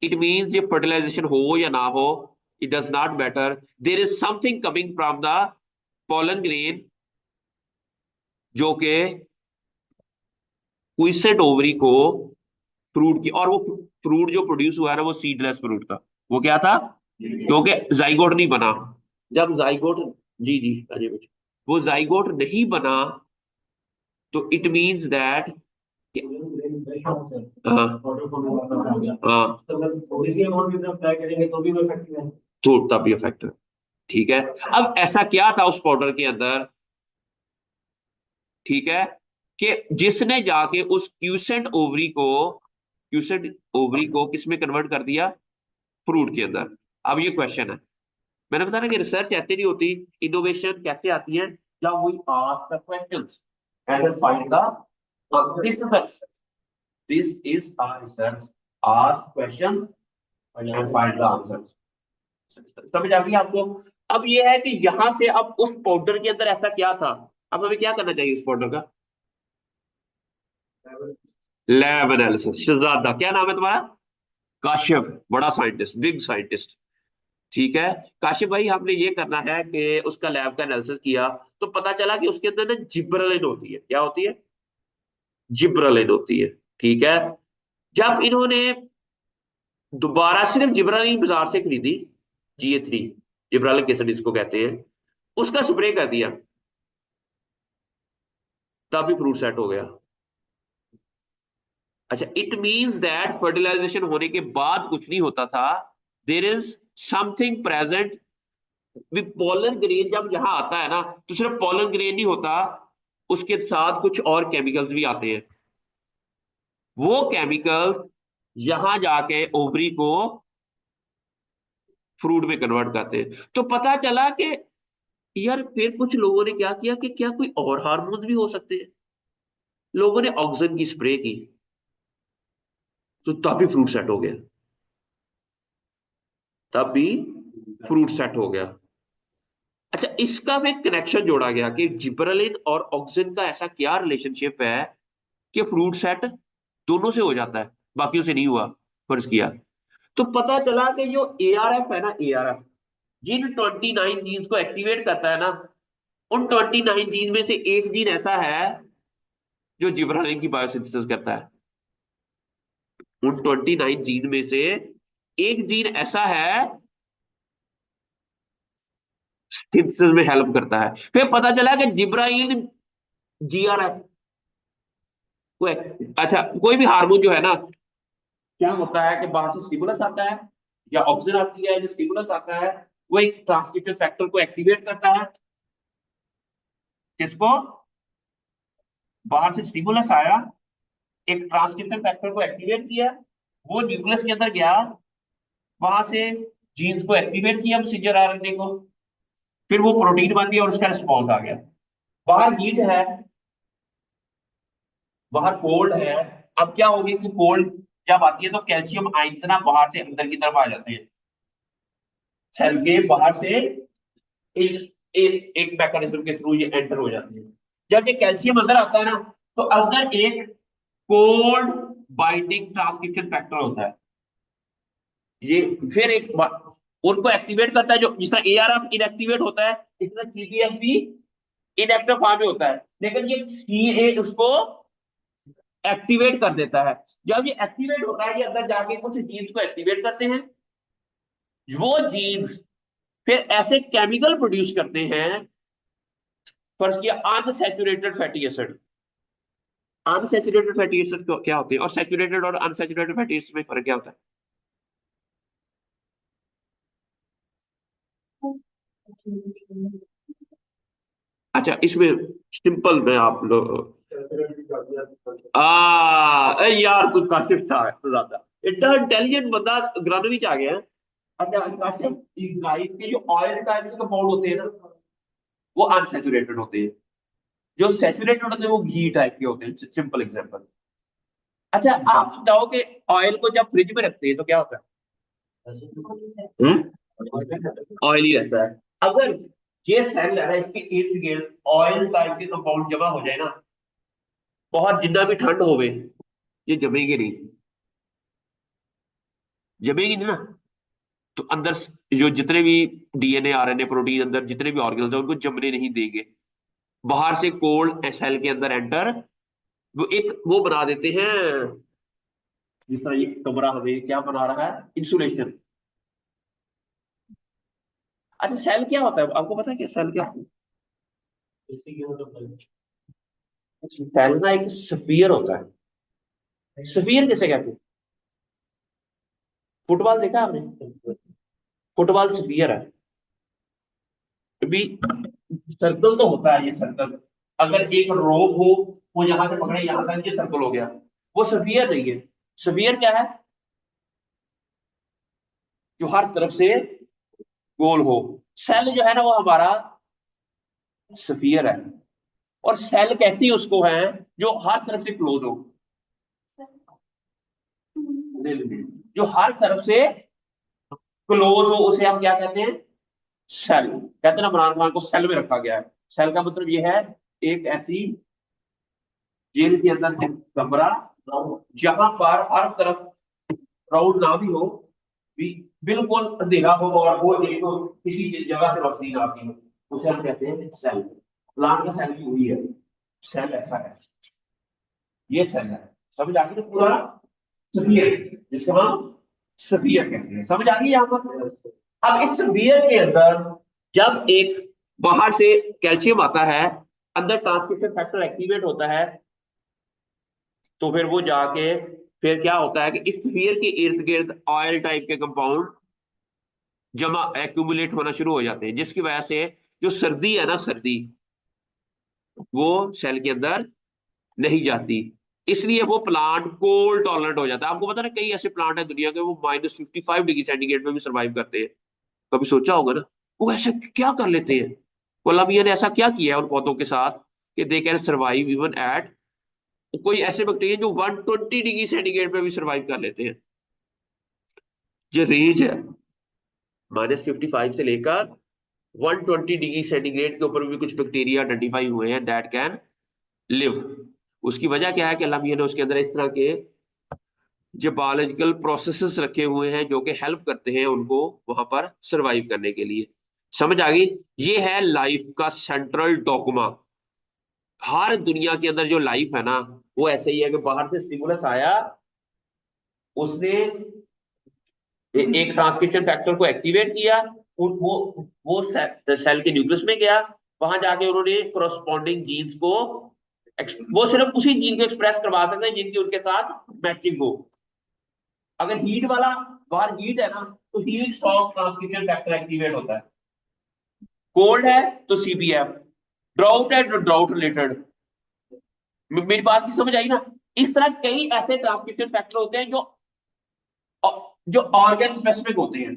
इट मीन्स ये फर्टिलाइजेशन हो या ना हो, it does not matter, there is something coming from the pollen grain जो कि क्विसेंट ओवरी को फ्रूट की, और वो फ्रूट जो प्रोड्यूस हुआ है ना वो सीडलेस फ्रूट था। वो क्या था? क्योंकि जाइगोट नहीं बना। जब जाइगोट, जी जी अजय कुछ, वो जाइगोट नहीं बना तो इट मींस दैट, हाँ हाँ, थोड़ी सी अमाउंट की तरफ ट्राई करेंगे तो भी वो इफेक्टिव है। तो तब भी इफेक्ट है। ठीक है। अब ऐसा क्या था उस पाउडर के अंदर, ठीक है, कि जिसने जाके उस क्यूसेंट ओवरी को किस में कन्वर्ट कर दिया? फ्रूट के अंदर। अब ये क्वेश्चन है, मैंने बताया ना कि रिसर्च ऐसे नहीं होती, इनोवेशन कैसे आती है? जब we ask the questions and find the this is our research, ask questions and find the answers. समझ आ गई आपको? अब ये है कि यहां से अब उस पाउडर के अंदर ऐसा क्या था, अब हमें क्या करना चाहिए उस पाउडर का? Lab analysis. शहजादा, क्या नाम है तुम्हारा? काशिफ, बड़ा साइंटिस्ट, बिग साइंटिस्ट। ठीक है। काशिफ भाई, हमने ये करना है कि उसका लैब का एनालिसिस किया, तो पता चला कि उसके अंदर ना जिब्रेलिन होती है। क्या होती है? जिब्रेलिन होती है। ठीक है। जब इन्होंने दोबारा सिर्फ जिब्रेलिन बाजार से खरीदी, GA3, जिब्रेलिक एसिड इसको कहते हैं, उसका स्प्रे कर दिया, तब भी फ्रूट सेट हो गया। अच्छा, इट मींस दैट फर्टिलाइजेशन होने के बाद कुछ नहीं होता था, there is something present with pollen grain. जब यहां आता है ना तो सिर्फ पोलन ग्रेन नहीं होता, उसके साथ कुछ और केमिकल्स भी आते हैं। वो केमिकल्स यहां जाके ओवरी को फ्रूट में कन्वर्ट करते हैं। तो पता चला कि यार, फिर कुछ लोगों ने क्या किया कि क्या कोई और हार्मोन्स भी हो सकते हैं। लोगों ने ऑक्सीजन की स्प्रे की, तो तब भी फ्रूट सेट हो गया, तब भी फ्रूट सेट हो गया। अच्छा, इसका भी कनेक्शन जोड़ा गया कि जिब्रेलिन और ऑक्सीजन का ऐसा क्या रिलेशनशिप है कि फ्रूट सेट दोनों से हो जाता है, बाकियों से नहीं हुआ, फर्ज किया। तो पता चला कि जो ARF है ना, ARF जिन 29 जीन्स को एक्टिवेट करता है ना, उन 29 जीन में से एक जीन ऐसा है जो जिब्रेलिन की बायोसिंथेसिस करता है। उन 29 जीन में से एक जीन ऐसा है सिंथेसिस में हेल्प करता है। फिर पता चला कि जिब्राइल GRF को अच्छा, कोई भी हार्मोन जो है ना, क्या होता है कि बाहर से स्टिमुलस आता है या ऑक्सीजन आती है, जो स्टिमुलस आता है वो एक ट्रांसक्रिप्शन फैक्टर को एक्टिवेट करता है। किसको? बाहर से स्टिमुलस आया, एक ट्रांसक्रिप्शन फैक्टर को एक्टिवेट किया, वो न्यूक्लियस के अंदर गया, वहां से जीन्स को एक्टिवेट किया, मैसेंजर RNA को, फिर वो प्रोटीन बन गया और उसका रिस्पॉन्स आ गया। बाहर हीट है, बाहर कोल्ड है। अब क्या होगी कि कोल्ड जब आती है तो कैल्शियम आयंस ना बाहर से अंदर की तरफ आ जाते हैं, सेल के बाहर से इस एक मैकेनिज्म के थ्रू ये एंटर हो जाती है। जब ये कैल्शियम अंदर आता है ना, तो अंदर एक कोल्ड बाइंडिंग ट्रांसक्रिप्शन फैक्टर होता है। ये फिर उनको एक्टिवेट करता है, जो जिस तरह ARF इनएक्टिवेट होता है, इस तरह CTF भी इनएक्टिव फॉर्म में होता है, लेकिन ये CA उसको एक्टिवेट कर देता है। जब ये एक्टिवेट होता है, ये अंदर जाके कुछ जीन्स को एक्टिवेट करते हैं, वो जीन्स फिर ऐसे केमिकल प्रोड्यूस करते हैं, फर्स्ट किया unsaturated fatty acid. Unsaturated fatty acid क्या होते हैं, और सैचुरेटेड और अनसैचुरेटेड फैटी एसिड में फर्क क्या होता है? अच्छा, इसमें सिंपल में आप लोग यार तू काशिफ था तो ज्यादा इतना इंटेलिजेंट बंदा ग्रानवी आ गया है। अच्छा काशिफ, इस गाइस के जो ऑयल टाइप के कंपाउंड होते हैं ना, वो अनसैचुरेटेड होते हैं। जो सैचुरेटेड होते हैं वो घी टाइप के होते हैं, सिंपल एग्जांपल। अच्छा आप बताओ कि ऑयल को जब फ्रिज में रखते हैं तो क्या होता है? ऑयली रहता है। अगर ये सेल है ना, इसके इर्द गिर्द ऑयल टाइप के कंपाउंड जमा हो जाए ना, बहुत जितना भी ठंड होवे, ये जमेंगे नहीं। जमेगी नहीं ना, तो अंदर जो जितने भी डीएनए आरएनए प्रोटीन अंदर जितने भी ऑर्गन्स है उनको जमने नहीं देंगे। बाहर से कोल्ड सेल के अंदर एंटर, वो एक वो बना देते हैं, जिस तरह ये कमरा हमें क्या बना रहा है, इंसुलेशन। अच्छा सेल क्या होता है, आपको पता है कि सेल क्या होता है? सेल ना एक स्फीयर होता है। स्फीयर किसे कहते हैं? फुटबॉल देखा आपने? फुटबॉल स्फीयर है। अभी सर्कल तो होता है, ये सर्कल अगर एक रोप हो, वो यहां से पकड़े यहां तक, ये सर्कल हो गया। वो स्फीयर नहीं है। स्फीयर क्या है? जो हर तरफ से गोल हो। सेल जो है ना वो हमारा स्फीयर है। और सेल कहती है उसको है जो हर तरफ से क्लोज हो। जो हर तरफ से क्लोज हो उसे हम क्या कहते हैं? सेल कहते हैं ना, इमरान खान को सेल में रखा गया है। सेल का मतलब ये है एक ऐसी जेल के अंदर एक कमरा, जहां पर हर तरफ क्राउड ना भी हो, भी बिल्कुल अंधेरा हो, और वो जेल को किसी जगह से रोशनी ना आती हो, उसे हम कहते हैं सेल। प्लांट का सेल भी वही है। सेल ऐसा है, ये सेल है। समझ आ गई? तो पूरा स्फीयर, जिसको हम स्फीयर कहते हैं, समझ आ गई यहाँ पर? अब इस स्फीयर के अंदर जब एक बाहर से कैल्शियम आता है, अंदर ट्रांसक्रिप्शन फैक्टर एक्टिवेट होता है, तो फिर वो जाके फिर क्या होता है कि इस स्फीयर के इर्द गिर्द ऑयल टाइप के कंपाउंड जमा एक्यूमुलेट होना शुरू हो जाते हैं, जिसकी वजह से जो सर्दी है ना, सर्दी वो सेल के अंदर नहीं जाती। इसलिए वो प्लांट कोल्ड टॉलरेंट हो जाता है। आपको पता है ना, कई ऐसे प्लांट है दुनिया के वो -55 डिग्री सेंटीग्रेड में भी सर्वाइव करते हैं। कभी सोचा होगा ना, वो ऐसे क्या कर लेते हैं? कोलंबिया ने ऐसा क्या किया है उन पौधों के साथ कि they can survive even at, कोई ऐसे बैक्टीरिया जो 120 डिग्री सेंटीग्रेड पे भी सर्वाइव कर लेते हैं। ये रेंज है -55 से लेकर 120 डिग्री सेंटीग्रेड के ऊपर भी कुछ बैक्टीरिया आइडेंटिफाई हुए हैं दैट कैन लिव। उसकी वजह क्या है कि अल्लाह मियां ने उसके अंदर इस तरह के जो बायोलॉजिकल प्रोसेसेस रखे हुए हैं जो कि हेल्प करते हैं उनको वहां पर सरवाइव करने के लिए। समझ आ गई? ये है लाइफ का सेंट्रल डॉगमा। हर दुनिया के अंदर जो लाइफ है ना, वो ऐसे ही है कि बाहर से स्टिमुलस आया, उसने एक ट्रांसक्रिप्शन फैक्टर को एक्टिवेट किया, वो सेल के न्यूक्लियस में गया, वहां जाके उन्होंने कोरोस्पॉन्डिंग जीन्स को वो सिर्फ उसी जीन को एक्सप्रेस करवा सकते हैं जिनकी उनके साथ मैचिंग हो। अगर हीट वाला, बाहर हीट है ना, तो heat stock transcription factor activate होता है। कोल्ड है तो सीपीएफ, ड्राउट है तो ड्राउट रिलेटेड। मेरी बात की समझ आई ना? इस तरह कई ऐसे ट्रांसक्रिप्शन फैक्टर होते हैं जो ऑर्गन स्पेसिफिक होते हैं।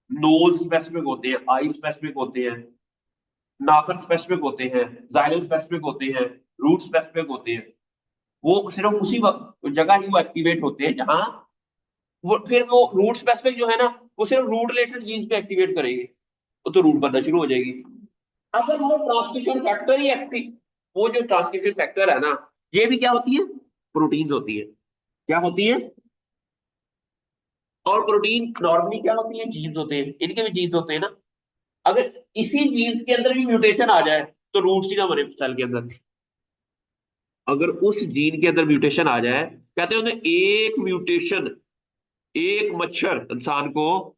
नोज स्पेसिफिक होते हैं, आई स्पेसिफिक होते हैं, नाखन स्पेसिफिक होते हैं, जाइलम स्पेसिफिक होते हैं, रूट स्पेसिफिक होते हैं। वो सिर्फ उसी जगह ही वो एक्टिवेट होते हैं जहां वो, फिर वो रूट स्पेसिफिक जो है ना, वो सिर्फ रूट रिलेटेड जीन्स पे एक्टिवेट करेंगे, तो रूट बनना शुरू हो जाएगी। अगर वो ट्रांसक्रिप्शन फैक्टर ही एक्टिव, वो जो ट्रांसक्रिप्शन फैक्टर है ना, ये भी क्या होती है? प्रोटीन्स होती है। क्या होती है? और प्रोटीन नॉर्मली क्या होती है? जीन्स होते हैं, इनके भी जीन्स होते हैं ना। अगर इसी जीन्स के अंदर भी म्यूटेशन आ जाए तो रूट्स ही ना बने सेल के अंदर। अगर उस जीन के अंदर म्यूटेशन आ जाए, कहते हैं एक म्यूटेशन, एक मच्छर इंसान को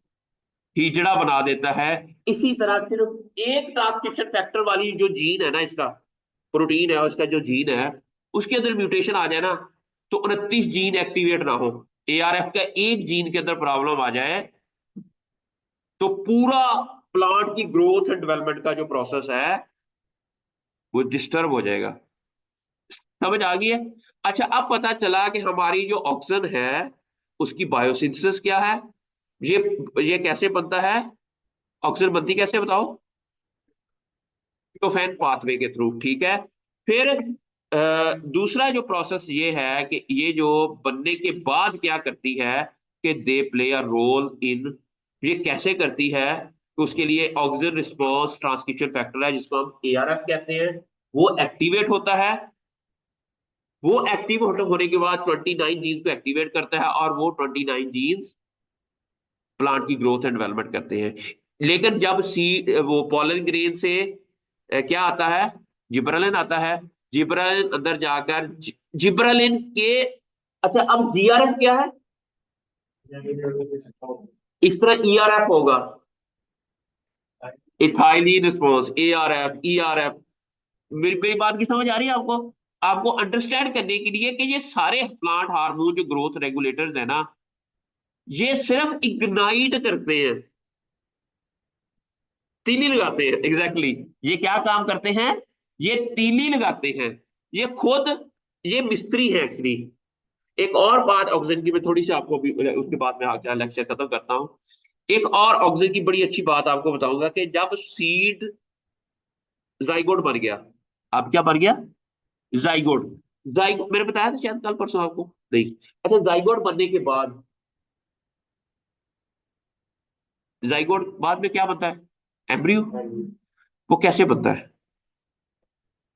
हिजड़ा बना देता है। इसी तरह सिर्फ एक ट्रांसक्रिप्शन फैक्टर वाली जो जीन है ना, इसका प्रोटीन है और इसका जो जीन है, उसके अंदर म्यूटेशन आ जाए ना, तो 29 जीन एक्टिवेट ना हो, एआरएफ का एक जीन के अंदर प्रॉब्लम आ जाए, तो पूरा प्लांट की ग्रोथ एंड डेवलपमेंट का जो प्रोसेस है वो डिस्टर्ब हो जाएगा। समझ आ गई है? अच्छा, अब पता चला कि हमारी जो ऑक्सीजन है उसकी बायोसिंथेसिस क्या है। ये ये कैसे बनता है? ऑक्सीजन बनती कैसे बताओ? ट्रिप्टोफैन पाथवे के थ्रू, ठीक है। फिर दूसरा जो प्रोसेस ये है कि ये जो बनने के बाद क्या करती है कि they play a role in, ये कैसे करती है? तो उसके लिए ऑक्सीजन रिस्पॉन्स ट्रांसक्रिप्शन फैक्टर है जिसको हम एआरएफ कहते हैं, वो एक्टिवेट होता है। वो एक्टिव होने के बाद 29 जीन्स को एक्टिवेट करता है और वो 29 जीन्स प्लांट की ग्रोथ एंड डेवलपमेंट करते हैं। लेकिन जब सीड वो पॉलन ग्रेन से क्या आता है? जिब्रेलिन आता है। जिब्रेलिन अंदर जाकर जिब्रेलिन के, अच्छा अब जीआरएफ क्या है? इस तरह ईआरएफ होगा, इथाइलिन रिस्पॉन्स, एआरएफ, ईआरएफ। मेरी बात की समझ आ रही है आपको? आपको अंडरस्टैंड करने के लिए कि ये सारे प्लांट हार्मोन जो ग्रोथ रेगुलेटर्स है ना, ये सिर्फ इग्नाइट करते हैं, तीली लगाते हैं। एग्जैक्टली ये क्या काम करते हैं? ये तीली लगाते हैं। ये खुद, ये मिस्त्री है एक्चुअली। एक और बात ऑक्सीजन की मैं थोड़ी सी आपको भी उसके बाद में आगे लेक्चर खत्म करता हूं। एक और ऑक्सीजन की बड़ी अच्छी बात आपको बताऊंगा कि जब सीड जाइगोट बन गया, अब क्या बन गया? जाइगोट। जाइगोट मैंने बताया था शायद कल परसों आपको, नहीं? अच्छा, जाइगोट बनने के बाद, जाइगोट बाद में क्या बनता है? एम्ब्रियो। वो कैसे बनता है?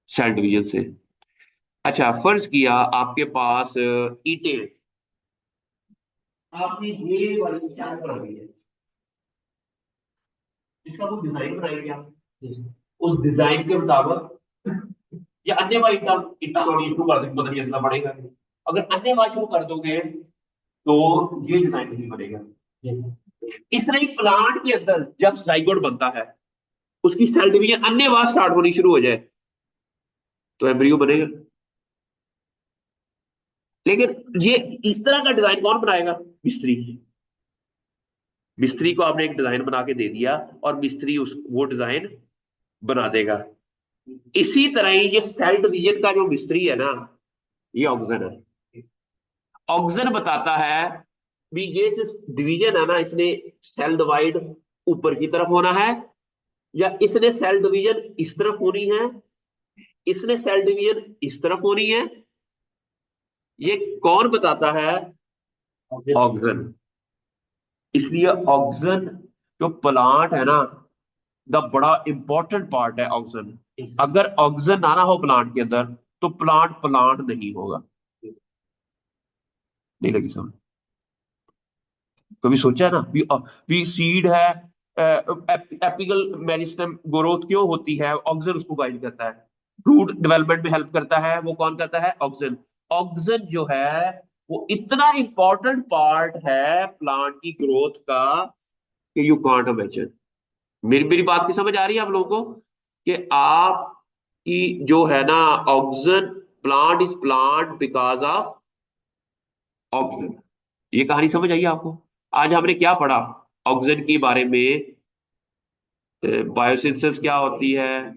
सेल डिवीजन से। अच्छा, फर्ज किया आपके पास ईंटें हैं। आपने ये वाली चार बना दी है, इसका कोई डिजाइन बनाएंगे आप? उस डिजाइन के मुताबिक, या अन्य वाली इतना इतना थोड़ी शुरू कर देंगे, मतलब इतना बढ़ेगा नहीं। अगर अन्य वाला शुरू कर दोगे तो ये डिजाइन नहीं बनेगा। इस तरह एक प्लांट के अंदर जब जाइगोट बनता है, उसकी सेल डिवीजन अन्य वाला स्टार्ट होनी शुरू हो जाए, तो एम्ब्रियो बनेगा। लेकिन ये इस तरह का डिजाइन कौन बनाएगा? मिस्त्री। मिस्त्री को आपने एक डिजाइन बना के दे दिया और मिस्त्री उस वो डिजाइन बना देगा। इसी तरह ही ये सेल डिवीजन का जो मिस्त्री है ना, ये ऑक्सीजन है। ऑक्सीजन बताता है भी ये डिवीजन है ना, इसने सेल डिवाइड ऊपर की तरफ होना है, या इसने सेल डिवीजन इस तरफ होनी है, इसने सेल डिवीजन इस तरफ होनी है। ये कौन बताता है? ऑक्सीजन। इसलिए ऑक्सीजन जो प्लांट है ना, द बड़ा इंपॉर्टेंट पार्ट है ऑक्सीजन। अगर ऑक्सीजन ना हो प्लांट के अंदर, तो प्लांट प्लांट नहीं होगा। नहीं लगी समझ? कभी सोचा है ना भी सीड है, एपिकल मेरिस्टम ग्रोथ क्यों होती है? ऑक्सीजन उसको गाइड करता है। रूट डेवलपमेंट में हेल्प करता है, वो कौन करता है? ऑक्सीजन। ऑक्सीजन जो है वो इतना इंपॉर्टेंट पार्ट है प्लांट की ग्रोथ का कि यू कांट इमेजिन। मेरी मेरी बात की समझ आ रही है आप लोगों को? कि आप की जो है ना, oxygen, plant is plant because of oxygen. ये कहानी समझ आई आपको? आज हमने क्या पढ़ा ऑक्सीजन के बारे में? बायोसिंथेसिस क्या होती है,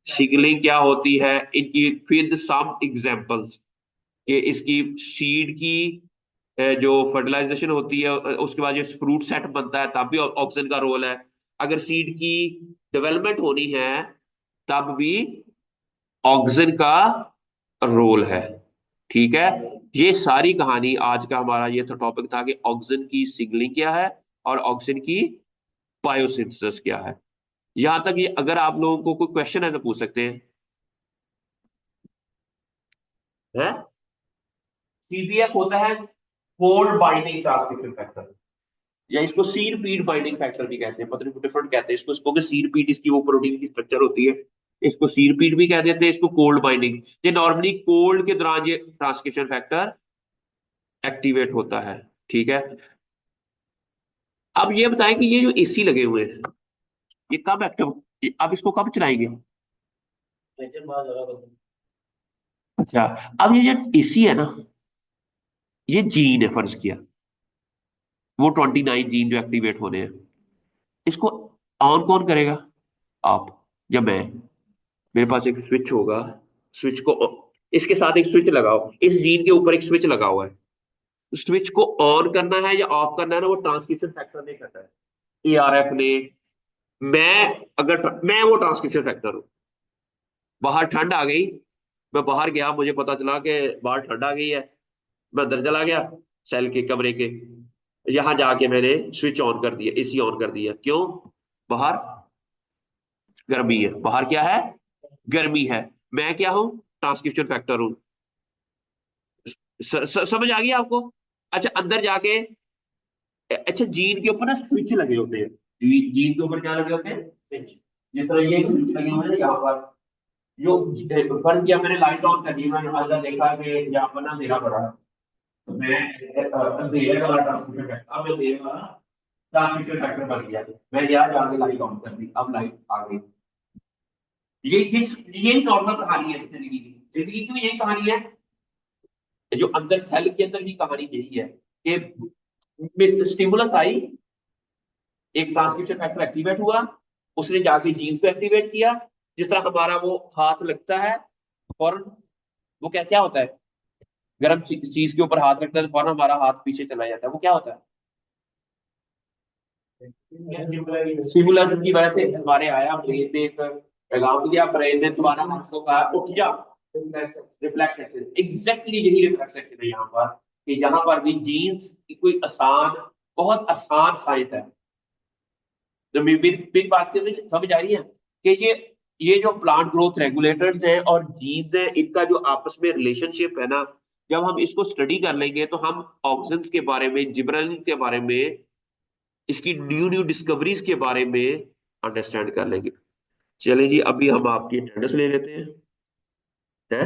सिग्नलिंग क्या होती है, इनकी विद सम एग्जांपल्स, कि इसकी सीड की जो फर्टिलाइजेशन होती है, उसके बाद जो फ्रूट सेट बनता है तब भी ऑक्सीजन का रोल है। अगर सीड की डेवलपमेंट होनी है तब भी ऑक्सीजन का रोल है। ठीक है। ये सारी कहानी आज का हमारा ये तो टॉपिक था कि ऑक्सीजन की सिग्नलिंग क्या है और ऑक्सीजन की बायोसिंथेसिस क्या है। यहां तक ये अगर आप लोगों को कोई क्वेश्चन है तो पूछ सकते हैं। सीबीएफ होता है कोल्ड बाइंडिंग ट्रांसक्रिप्शन फैक्टर, या इसको सी रिपीट बाइंडिंग फैक्टर भी कहते हैं, पता नहीं डिफरेंट कहते हैं इसको सी रिपीट, इसकी वो प्रोटीन की स्ट्रक्चर होती है। इसको सी रिपीट भी कह देते हैं, इसको कोल्ड बाइंडिंग। ये नॉर्मली कोल्ड के दौरान ये ट्रांसक्रिप्शन फैक्टर एक्टिवेट होता है। ठीक है। अब ये बताएं कि ये जो एसी लगे हुए हैं ये कब एक्टिव, अब इसको कब चलाएंगे? लेकिन बात जरा बदल। अच्छा, अब ये जो एसी है ना, ये जीन है, फर्ज किया वो 29 जीन जो एक्टिवेट होने हैं, इसको ऑन कौन करेगा? आप या मैं? मेरे पास एक स्विच होगा, स्विच को इसके साथ एक स्विच लगाओ, इस जीन के ऊपर एक स्विच लगा हुआ है, स्विच को ऑन करना है या ऑफ करना है ना, वो ट्रांसक्रिप्शन फैक्टर ने करना है, एआरएफ ने। मैं वो ट्रांसक्रिप्शन फैक्टर हूँ। बाहर ठंड आ गई, मैं बाहर गया, मुझे पता चला कि बाहर ठंड आ गई है, मैं अंदर चला गया सेल के कमरे के, यहां जाके मैंने स्विच ऑन कर दिया, एसी ऑन कर दिया। क्यों? बाहर गर्मी है, बाहर क्या है? गर्मी है। मैं क्या हूं? ट्रांसक्रिप्शन फैक्टर हूं। समझ आ गई आपको? अच्छा, अंदर जाके, अच्छा जीन के ऊपर ना स्विच लगे होते हैं, जीन के ऊपर क्या लगे होते हैं? स्विच। जिस तरह ये स्विच लगे हुए हैं यहाँ पर, जो फर्ज किया मैंने लाइट ऑन कर दी, मैंने अंदर देखा कि यहाँ पर ना अंधेरा पड़ा है। तो मैं अंधेरे वाला ट्रांसमिशन फैक्टर, अब अंधेरे वाला ट्रांसमिशन फैक्टर बन गया। मैं यहाँ जाके लाइट ऑन कर दी, अब लाइट आ गई। ये ये यही नॉर्मल कहानी है जिंदगी की। जिंदगी की भी यही कहानी है, जो अंदर सेल के अंदर भी कहानी यही है कि स्टिमुलस आई, एक ट्रांसक्रिप्शन फैक्टर एक्टिवेट हुआ, उसने जाके जीन्स को एक्टिवेट किया। जिस तरह हमारा वो हाथ लगता है फौरन, वो क्या क्या होता है, गर्म चीज के ऊपर हाथ रखता है तो फौरन हमारा हाथ पीछे चला जाता है, वो क्या होता है? स्टिमुलस की वजह से हमारे आया, ब्रेन ने एक पैगाम दिया, ब्रेन ने तुम्हारा हाथ को कहा उठ जा। रिफ्लेक्स एक्शन, एग्जैक्टली यही रिफ्लेक्स एक्शन है यहाँ पर, कि यहाँ पर भी जीन्स की कोई आसान, बहुत आसान साइंस है। तो मेरी बात के लिए समझ आ रही है कि ये जो प्लांट ग्रोथ रेगुलेटर्स हैं और जीन्स हैं, इनका जो आपस में रिलेशनशिप है ना, जब हम इसको स्टडी कर लेंगे तो हम ऑक्सीजन के बारे में, जिब्रेलिन के बारे में, इसकी न्यू न्यू डिस्कवरीज के बारे में अंडरस्टैंड कर लेंगे। चलिए जी, अभी हम आपकी अटेंडेंस ले लेते हैं, है?